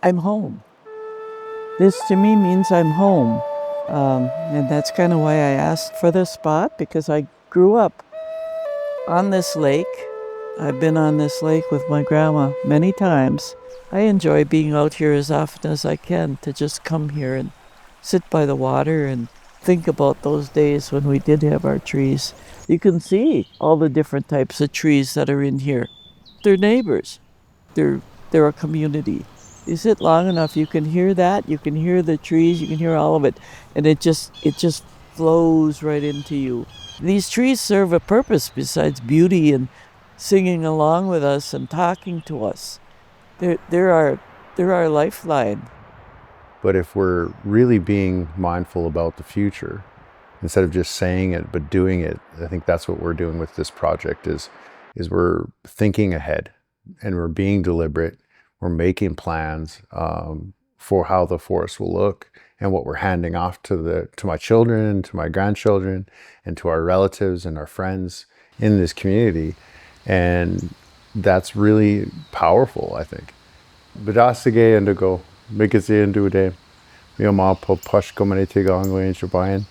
I'm home. This to me means I'm home. And that's kind of why I asked for this spot, because I grew up on this lake. I've been on this lake with my grandma many times. I enjoy being out here as often as I can, to just come here and sit by the water and think about those days when we did have our trees. You can see all the different types of trees that are in here. They're neighbors. They're a community. You sit long enough, you can hear that, you can hear the trees, you can hear all of it, and it just flows right into you. These trees serve a purpose besides beauty and singing along with us and talking to us. They're our lifeline. But if we're really being mindful about the future, instead of just saying it but doing it, I think that's what we're doing with this project is we're thinking ahead, and we're being deliberate. We're making plans for how the forest will look and what we're handing off to my children, to my grandchildren, and to our relatives and our friends in this community. And that's really powerful, I think. Badasige indigo, Mikasi Indude, Mioma Popushko Manitiga in Chibayan.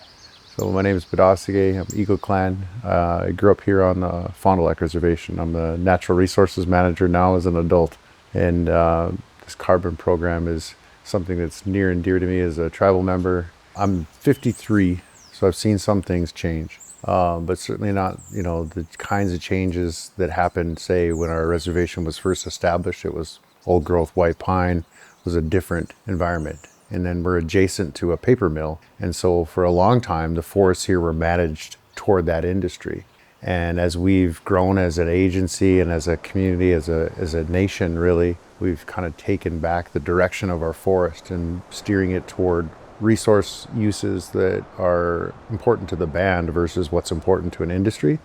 So my name is Badasige, I'm Eagle Clan. I grew up here on the Fond du Lac Reservation. I'm the Natural Resources Manager now as an adult. And this carbon program is something that's near and dear to me as a tribal member. I'm 53, so I've seen some things change, but certainly not, the kinds of changes that happened, say, when our reservation was first established. It was old growth white pine, it was a different environment. And then we're adjacent to a paper mill. And so for a long time, the forests here were managed toward that industry. And as we've grown as an agency and as a community, as a nation, really, we've kind of taken back the direction of our forest and steering it toward resource uses that are important to the band versus what's important to an industry.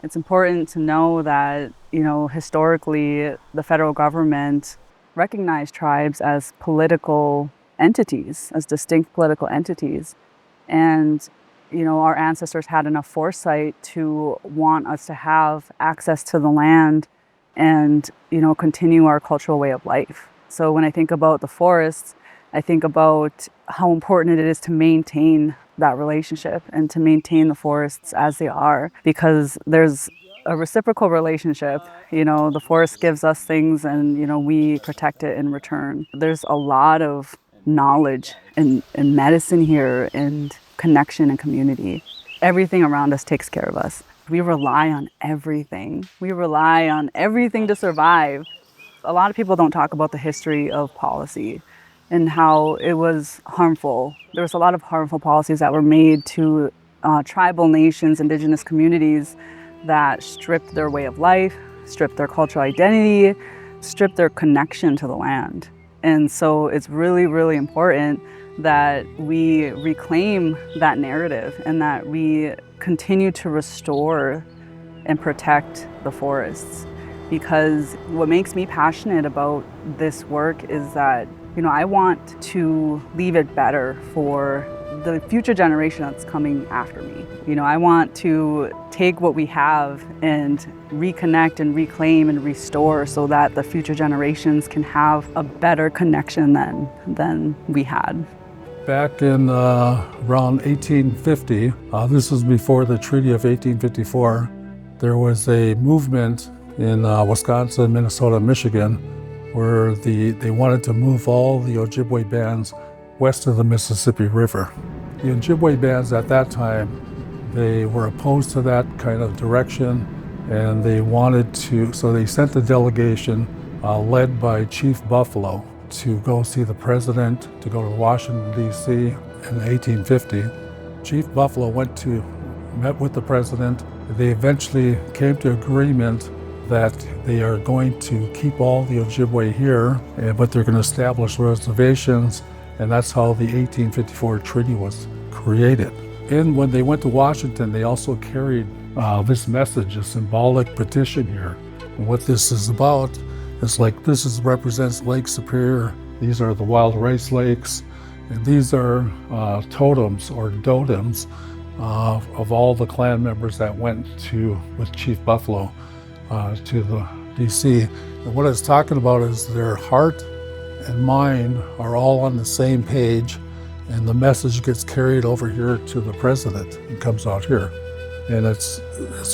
It's important to know that, historically, the federal government recognized tribes as political entities, as distinct political entities. And our ancestors had enough foresight to want us to have access to the land and, continue our cultural way of life. So when I think about the forests, I think about how important it is to maintain that relationship and to maintain the forests as they are, because there's a reciprocal relationship. The forest gives us things and, we protect it in return. There's a lot of knowledge and medicine here, and connection and community. Everything around us takes care of us. We rely on everything. We rely on everything to survive. A lot of people don't talk about the history of policy and how it was harmful. There was a lot of harmful policies that were made to tribal nations, indigenous communities, that stripped their way of life, stripped their cultural identity, stripped their connection to the land. And so it's really, really important that we reclaim that narrative and that we continue to restore and protect the forests. Because what makes me passionate about this work is that, I want to leave it better for the future generation that's coming after me. I want to take what we have and reconnect and reclaim and restore so that the future generations can have a better connection than we had. Back in around 1850, this was before the Treaty of 1854, there was a movement in Wisconsin, Minnesota, Michigan, where they wanted to move all the Ojibwe bands west of the Mississippi River. The Ojibwe bands at that time, they were opposed to that kind of direction, and they wanted to, so they sent a delegation led by Chief Buffalo to go see the president, to go to Washington, D.C. in 1850. Chief Buffalo met with the president. They eventually came to agreement that they are going to keep all the Ojibwe here, but they're going to establish reservations, and that's how the 1854 treaty was created. And when they went to Washington, they also carried this message, a symbolic petition here. And what this is about is represents Lake Superior. These are the wild rice lakes, and these are totems or dotems of all the clan members that went with Chief Buffalo to the DC. And what it's talking about is their heart and mine are all on the same page, and the message gets carried over here to the president and comes out here. And it's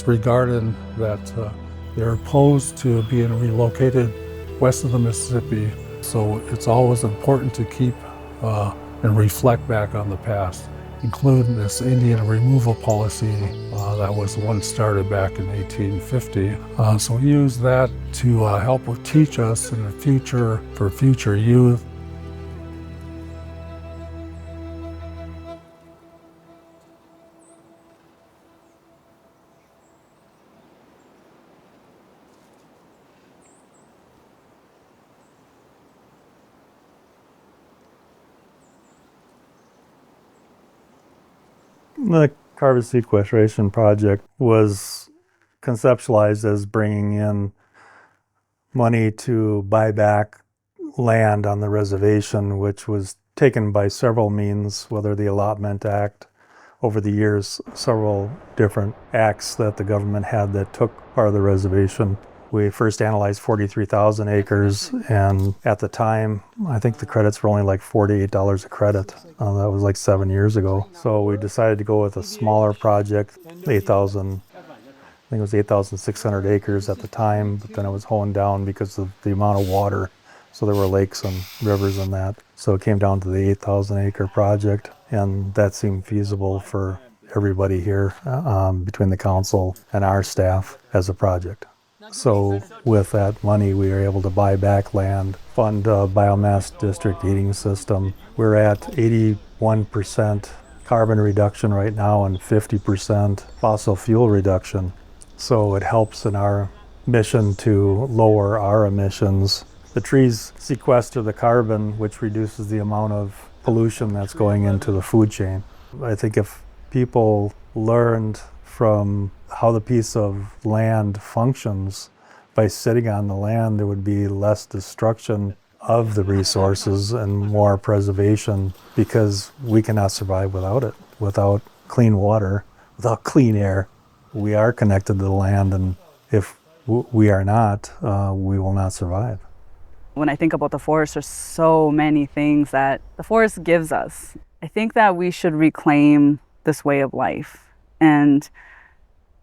regarded that they're opposed to being relocated west of the Mississippi. So it's always important to keep and reflect back on the past, including this Indian removal policy that was once started back in 1850. So we use that to help teach us in the future, for future youth. The carbon sequestration project was conceptualized as bringing in money to buy back land on the reservation, which was taken by several means, whether the Allotment Act, over the years, several different acts that the government had that took part of the reservation. We first analyzed 43,000 acres, and at the time, I think the credits were only like $48 a credit. That was like 7 years ago. So we decided to go with a smaller project, 8,000, I think it was 8,600 acres at the time, but then it was honed down because of the amount of water. So there were lakes and rivers in that. So it came down to the 8,000 acre project, and that seemed feasible for everybody here between the council and our staff as a project. So with that money, we were able to buy back land, fund a biomass district heating system. We're at 81% carbon reduction right now and 50% fossil fuel reduction. So it helps in our mission to lower our emissions. The trees sequester the carbon, which reduces the amount of pollution that's going into the food chain. I think if people learned from how the piece of land functions, by sitting on the land, there would be less destruction of the resources and more preservation, because we cannot survive without it, without clean water, without clean air. We are connected to the land, and if we are not, we will not survive. When I think about the forest, there's so many things that the forest gives us. I think that we should reclaim this way of life. And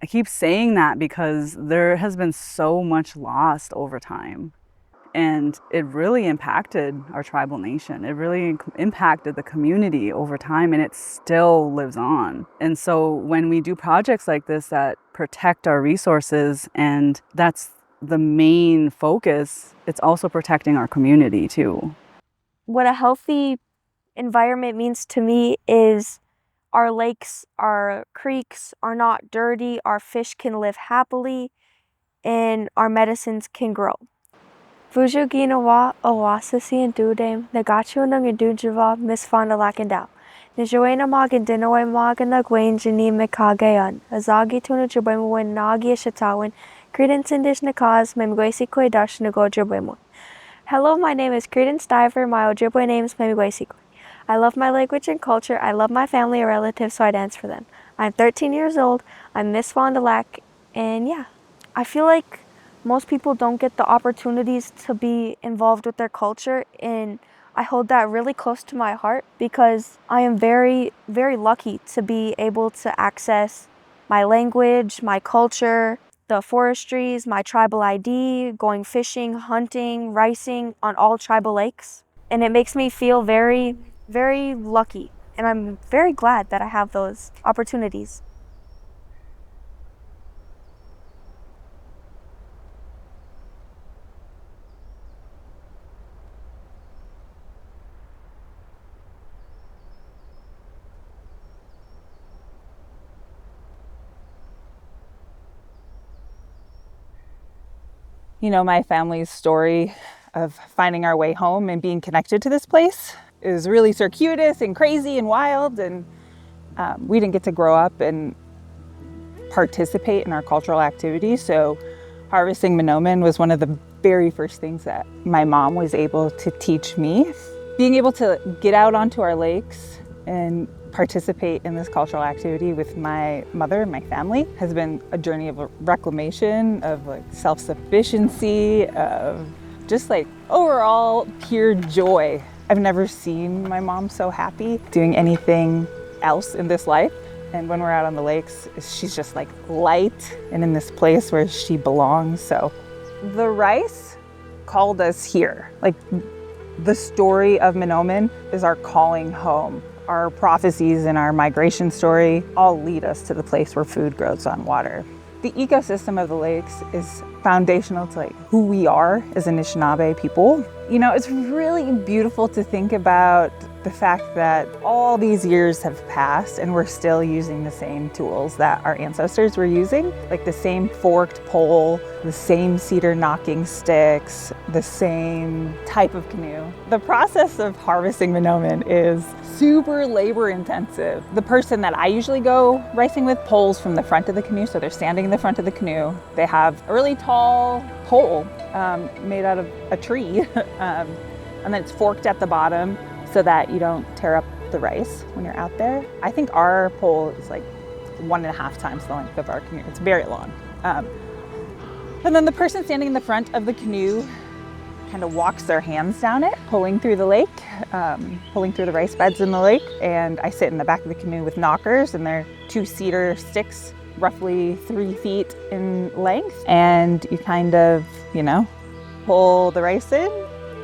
I keep saying that because there has been so much lost over time. And it really impacted our tribal nation. It really impacted the community over time, and it still lives on. And so when we do projects like this that protect our resources, and that's the main focus, it's also protecting our community too. What a healthy environment means to me is our lakes, our creeks are not dirty, our fish can live happily, and our medicines can grow. Vuju ginawa awasasi and dudem, negachu nung indujava, Miss Fond du Lac and Dow. Nijuena mag and dinaway mag and nagwain jini mikagayan, azagi tuna jabwemwin nagi shatawin, credence indigenous cause, memgwesi koi dash nago jabwemwin. Hello, my name is Credence Diver, my Ojibwe name is memgwesi koi. I love my language and culture. I love my family and relatives, so I dance for them. I'm 13 years old. I'm Miss Fond du Lac, and yeah, I feel like most people don't get the opportunities to be involved with their culture, and I hold that really close to my heart because I am very, very lucky to be able to access my language, my culture, the forestries, my tribal ID, going fishing, hunting, ricing on all tribal lakes. And it makes me feel very, very lucky, and I'm very glad that I have those opportunities. You know, my family's story of finding our way home and being connected to this place is really circuitous and crazy and wild, and we didn't get to grow up and participate in our cultural activities. So harvesting Manoomin was one of the very first things that my mom was able to teach me. Being able to get out onto our lakes and participate in this cultural activity with my mother and my family has been a journey of reclamation, of like self-sufficiency, of just like overall pure joy. I've never seen my mom so happy doing anything else in this life. And when we're out on the lakes, she's just like light and in this place where she belongs. So the rice called us here. Like the story of Manoomin is our calling home. Our prophecies and our migration story all lead us to the place where food grows on water. The ecosystem of the lakes is foundational to like who we are as Anishinaabe people. You know, it's really beautiful to think about the fact that all these years have passed and we're still using the same tools that our ancestors were using, like the same forked pole, the same cedar knocking sticks, the same type of canoe. The process of harvesting Manoomin is super labor intensive. The person that I usually go ricing with pulls from the front of the canoe, so they're standing in the front of the canoe. They have a really tall pole made out of a tree, and then it's forked at the bottom so that you don't tear up the rice when you're out there. I think our pole is like 1.5 times the length of our canoe. It's very long. And then the person standing in the front of the canoe kind of walks their hands down it, pulling through the lake, pulling through the rice beds in the lake. And I sit in the back of the canoe with knockers, and they're 2 cedar sticks, roughly 3 feet in length. And you kind of, you know, pull the rice in,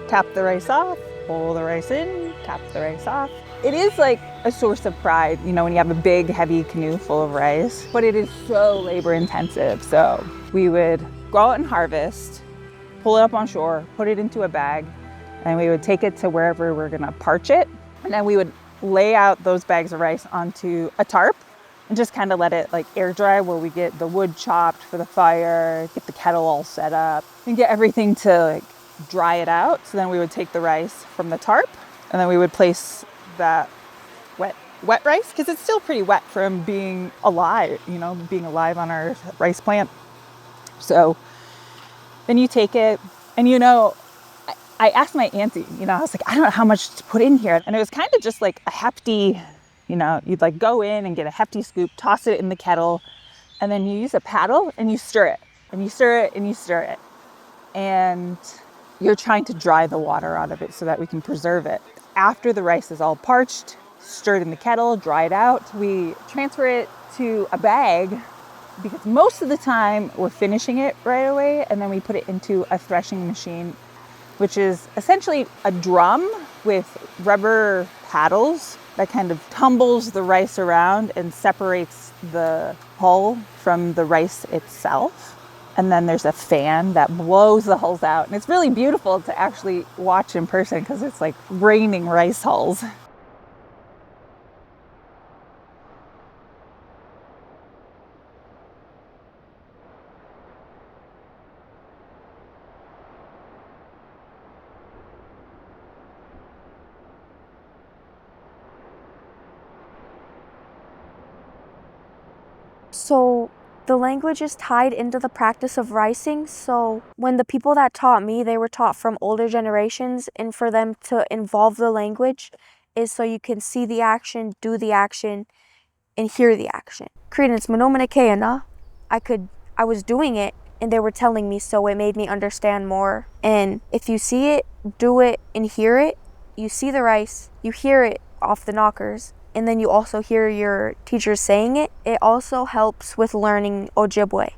tap the rice off, pull the rice in, tap the rice off. It is like a source of pride, you know, when you have a big, heavy canoe full of rice, but it is so labor intensive. So we would go out and harvest, pull it up on shore, put it into a bag, and we would take it to wherever we're gonna parch it. And then we would lay out those bags of rice onto a tarp and just kind of let it like air dry, where we get the wood chopped for the fire, get the kettle all set up, and get everything to like dry it out. So then we would take the rice from the tarp, and then we would place that wet rice, because it's still pretty wet from being alive, you know, being alive on our rice plant. So then you take it, and you know, I asked my auntie, you know, I was like, I don't know how much to put in here. And it was kind of just like a hefty, you know, you'd like go in and get a hefty scoop, toss it in the kettle, and then you use a paddle and you stir it, and you stir it, and you stir it. And you're trying to dry the water out of it so that we can preserve it. After the rice is all parched, stirred in the kettle, dried out, we transfer it to a bag, because most of the time we're finishing it right away, and then we put it into a threshing machine, which is essentially a drum with rubber paddles that kind of tumbles the rice around and separates the hull from the rice itself. And then there's a fan that blows the hulls out. And it's really beautiful to actually watch in person, because it's like raining rice hulls. So the language is tied into the practice of ricing. So when the people that taught me, they were taught from older generations, and for them to involve the language is so you can see the action, do the action, and hear the action. Credence Manoomin Keana, I was doing it, and they were telling me, so it made me understand more. And if you see it, do it, and hear it, you see the rice, you hear it off the knockers, and then you also hear your teachers saying it. It also helps with learning Ojibwe.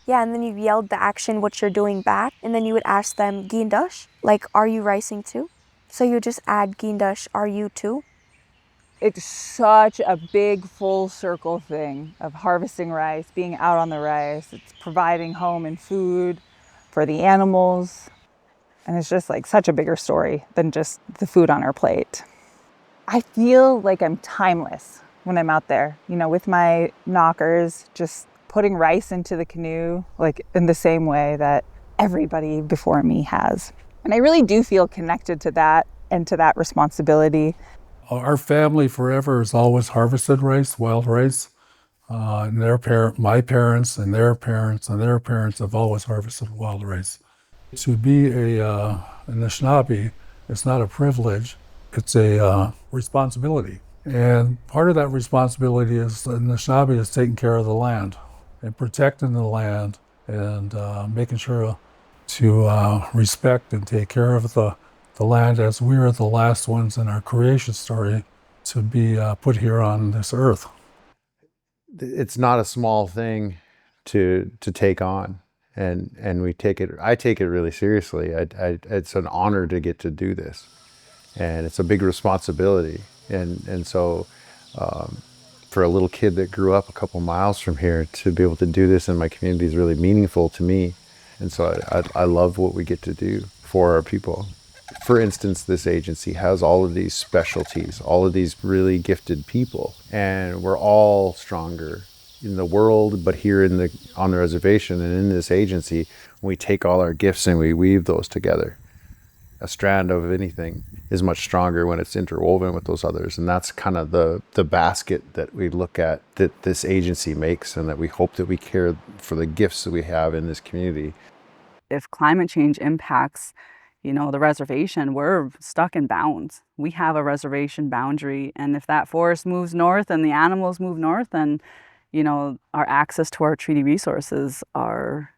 Yeah, and then you yelled the action, what you're doing back, and then you would ask them, Gindush, like, are you ricing too? So you just add Gindush, are you too? It's such a big full circle thing of harvesting rice, being out on the rice. It's providing home and food for the animals. And it's just like such a bigger story than just the food on our plate. I feel like I'm timeless when I'm out there, you know, with my knockers, just putting rice into the canoe, like in the same way that everybody before me has. And I really do feel connected to that and to that responsibility. Our family forever has always harvested rice, wild rice. And my parents and their parents and their parents have always harvested wild rice. To be an Anishinaabe, it's not a privilege, it's a responsibility. And part of that responsibility is the Anishinaabe is taking care of the land and protecting the land and making sure to respect and take care of the land, as we are the last ones in our creation story to be put here on this earth. It's not a small thing to take on, and I take it really seriously. It's an honor to get to do this, and it's a big responsibility. And so for a little kid that grew up a couple miles from here to be able to do this in my community is really meaningful to me. And so I love what we get to do for our people. For instance, this agency has all of these specialties, all of these really gifted people, and we're all stronger in the world, but here on the reservation and in this agency, we take all our gifts and we weave those together. A strand of anything is much stronger when it's interwoven with those others, and that's kind of the basket that we look at that this agency makes, and that we hope that we care for the gifts that we have in this community. If climate change impacts, the reservation, we're stuck in bounds. We have a reservation boundary, and if that forest moves north and the animals move north, then, our access to our treaty resources are,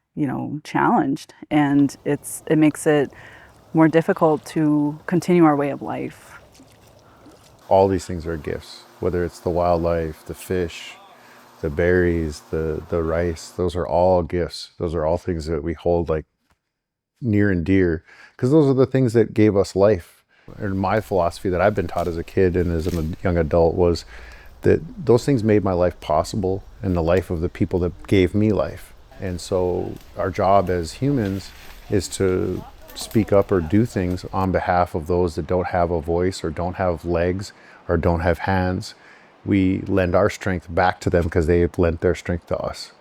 challenged, and it makes it more difficult to continue our way of life. All these things are gifts, whether it's the wildlife, the fish, the berries, the rice. Those are all gifts. Those are all things that we hold like near and dear, because those are the things that gave us life. And my philosophy that I've been taught as a kid and as a young adult was that those things made my life possible and the life of the people that gave me life. And so our job as humans is to speak up or do things on behalf of those that don't have a voice or don't have legs or don't have hands. We lend our strength back to them because they've lent their strength to us.